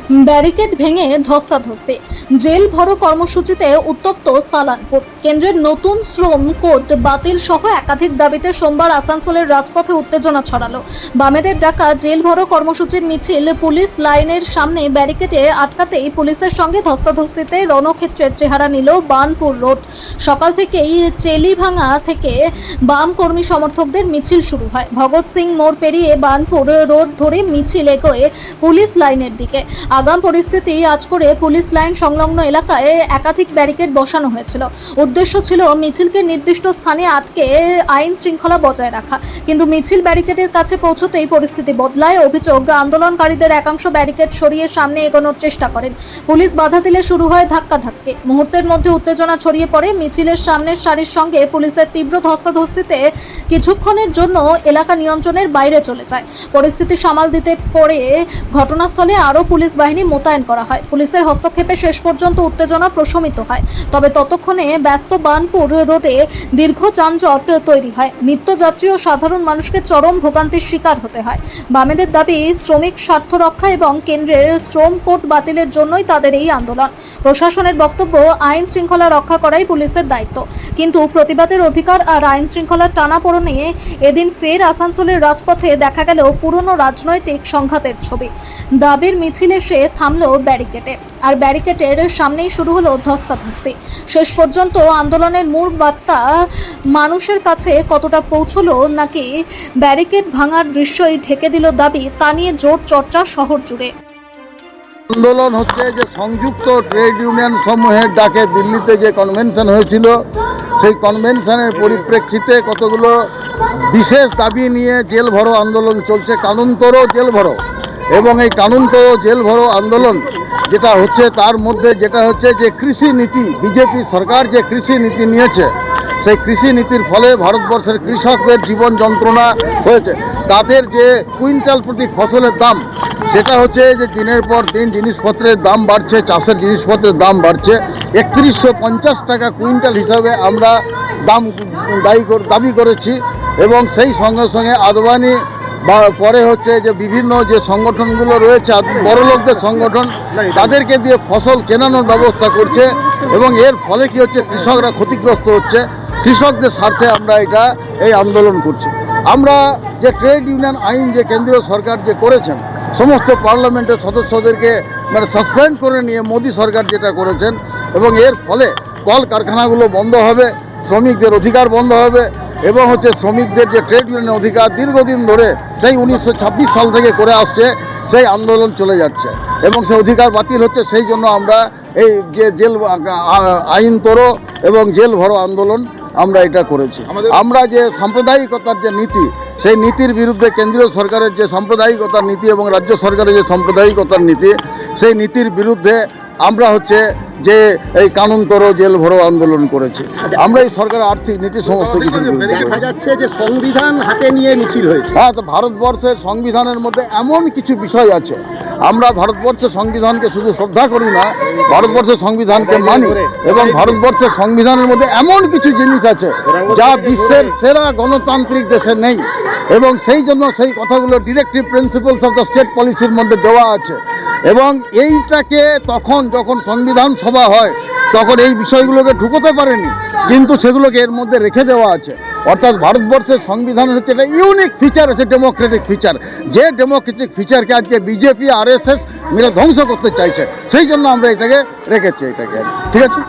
Barricade ভেঙে ধস্তাধস্তি, jail ভরো কর্মসূচিতে উত্তপ্ত সালানপুর। কেন্দ্রের নতুন শ্রম কোড বাতিল সহ একাধিক দাবিতে সোমবার আসানসোলের রাজপথে উত্তেজনা ছড়ালো। বামেদের ডাকা জেল ভরো কর্মসূচির মিছিল পুলিশ লাইনের সামনে ব্যারিকেডে আটকাতেই পুলিশের সঙ্গে ধস্তাধস্তিতে রণক্ষেত্রের চেহারা নিল বার্নপুর রোড। সকাল থেকেই চেলিভাঙা থেকে বাম কর্মী সমর্থকদের মিছিল শুরু হয়। ভগৎ সিং মোড় পেরিয়ে বার্নপুর রোড ধরে মিছিল এগোয় পুলিশ লাইনের দিকে। আগাম পরিস্থিতি আজ করে পুলিশ লাইন সংলগ্ন এলাকায় একাধিক ব্যারিকেড বসানো হয়েছিল। উদ্দেশ্য ছিল মিছিলকে নির্দিষ্ট স্থানে আটকে আইন শৃঙ্খলা বজায় রাখা, কিন্তু মিছিল ব্যারিকেডের কাছে পৌঁছতেই পরিস্থিতি বদলায়। অভিযোগ, আন্দোলনকারীদের একাংশ ব্যারিকেড সরিয়ে সামনে এগোনোর চেষ্টা করেন। পুলিশ বাধা দিলে শুরু হয় ধাক্কাধাক্কি। মুহূর্তের মধ্যে উত্তেজনা ছড়িয়ে পড়ে। মিছিলের সামনের সারির সঙ্গে পুলিশের তীব্র ধস্তাধস্তিতে কিছুক্ষণের জন্য এলাকা নিয়ন্ত্রণের বাইরে চলে যায়। পরিস্থিতি সামাল দিতে পরে ঘটনাস্থলে আরও পুলিশ বাহিনী মোতায়েন করা হয়। পুলিশের হস্তক্ষেপে শেষ পর্যন্ত উত্তেজনা প্রশমিত হয়। তবে ততক্ষণে ব্যস্ত বার্নপুর রোডে দীর্ঘ যানজট তৈরি হয়। নিত্যযাত্রী ও সাধারণ মানুষকে চরম ভোগান্তির শিকার হতে হয়। বামেদের দাবি, শ্রমিক স্বার্থ রক্ষা এবং কেন্দ্রের শ্রম কোড বাতিলের জন্যই তাদের এই আন্দোলন। প্রশাসনের বক্তব্য, আইন শৃঙ্খলা রক্ষা করাই পুলিশের দায়িত্ব, কিন্তু প্রতিবাদের অধিকার আর আইন শৃঙ্খলার টানাপোড়েনে এদিন ফের আসানসোলের রাজপথে দেখা গেল পুরনো রাজনৈতিক সংঘাতের ছবি। দাবির মিছিল এসে থামলো ব্যারিকেডে, আর ব্যারিকেডের সামনেই শুরু হলো ধস্তাধস্তি। শেষ পর্যন্ত আন্দোলনের মূল বার্তা মানুষের কাছে কতটা পৌঁছলো, নাকি ব্যারিকেড ভাঙার দৃশ্যই ঢেকে দিল দাবি, তা নিয়ে জোর চর্চা শহর জুড়ে। আন্দোলন হচ্ছে যে সংযুক্ত ট্রেড ইউনিয়ন সমূহের ডাকে দিল্লিতে যে কনভেনশন হয়েছিল, সেই কনভেনশনের পরিপ্রেক্ষিতে কতগুলো বিশেষ দাবি নিয়ে জেল ভরো আন্দোলন চলছে। কানুন তোড়ো জেল ভরো, এবং এই কানুন তোড়ো জেল ভরো আন্দোলন যেটা হচ্ছে, তার মধ্যে যেটা হচ্ছে যে কৃষি নীতি, বিজেপি সরকার যে কৃষি নীতি নিয়েছে, সেই কৃষি নীতির ফলে ভারতবর্ষের কৃষকদের জীবন যন্ত্রণা হয়েছে। তাদের যে কুইন্টাল প্রতি ফসলের দাম, সেটা হচ্ছে যে দিনের পর দিন জিনিসপত্রের দাম বাড়ছে, চাষের জিনিসপত্রের দাম বাড়ছে। 3150 টাকা কুইন্টাল হিসাবে আমরা দাবি করেছি, এবং সেই সঙ্গে সঙ্গে আদবানি বা পরে হচ্ছে যে বিভিন্ন যে সংগঠনগুলো রয়েছে, বড় লোকদের সংগঠন, তাদেরকে দিয়ে ফসল কেনানোর ব্যবস্থা করছে, এবং এর ফলে কি হচ্ছে, কৃষকরা ক্ষতিগ্রস্ত হচ্ছে। কৃষকদের স্বার্থে আমরা এই আন্দোলন করছি। আমরা যে ট্রেড ইউনিয়ন আইন যে কেন্দ্রীয় সরকার যে করেছেন, সমস্ত পার্লামেন্টের সদস্যদেরকে সাসপেন্ড করে নিয়ে মোদী সরকার যেটা করেছেন, এবং এর ফলে কল কারখানাগুলো বন্ধ হবে, শ্রমিকদের অধিকার বন্ধ হবে, এবং হচ্ছে শ্রমিকদের যে ট্রেড ইউনিয়নের অধিকার দীর্ঘদিন ধরে সেই 1926 সাল থেকে করে আসছে, সেই আন্দোলন চলে যাচ্ছে এবং সেই অধিকার বাতিল হচ্ছে। সেই জন্য আমরা এই যে জেল আইন তোড়ো এবং জেল ভরো আন্দোলন আমরা এটা করেছি। আমরা যে সাম্প্রদায়িকতার যে নীতি, সেই নীতির বিরুদ্ধে কেন্দ্রীয় সরকারের যে সাম্প্রদায়িকতার নীতি এবং রাজ্য সরকারের যে সাম্প্রদায়িকতার নীতি, সেই নীতির বিরুদ্ধে আমরা হচ্ছে যে এই কানুন তোড়ো জেল ভরো আন্দোলন করেছি। আমরা এই সরকারের আর্থিক নীতি সমস্ত কিছু দেখা যাচ্ছে যে সংবিধান হাতে নিয়ে মিছিল হয়েছে। হ্যাঁ, তো ভারতবর্ষের সংবিধানের মধ্যে এমন কিছু বিষয় আছে, আমরা ভারতবর্ষের সংবিধানকে শুধু শ্রদ্ধা করি না, ভারতবর্ষের সংবিধানকে মানি, এবং ভারতবর্ষের সংবিধানের মধ্যে এমন কিছু জিনিস আছে যা বিশ্বের সেরা গণতান্ত্রিক দেশে নেই, এবং সেই জন্য সেই কথাগুলো directive principles of the state পলিসির মধ্যে দেওয়া আছে। এবং এইটাকে যখন সংবিধান সভা হয়, তখন এই বিষয়গুলোকে ঢুকোতে পারেনি, কিন্তু সেগুলোকে এর মধ্যে রেখে দেওয়া আছে। অর্থাৎ ভারতবর্ষের সংবিধান হচ্ছে একটা ইউনিক ফিচার, আছে ডেমোক্রেটিক ফিচার। যে ডেমোক্রেটিক ফিচারকে আজকে বিজেপি RSS মিলে ধ্বংস করতে চাইছে, সেই জন্য আমরা এটাকে রেখেছি। ঠিক আছে।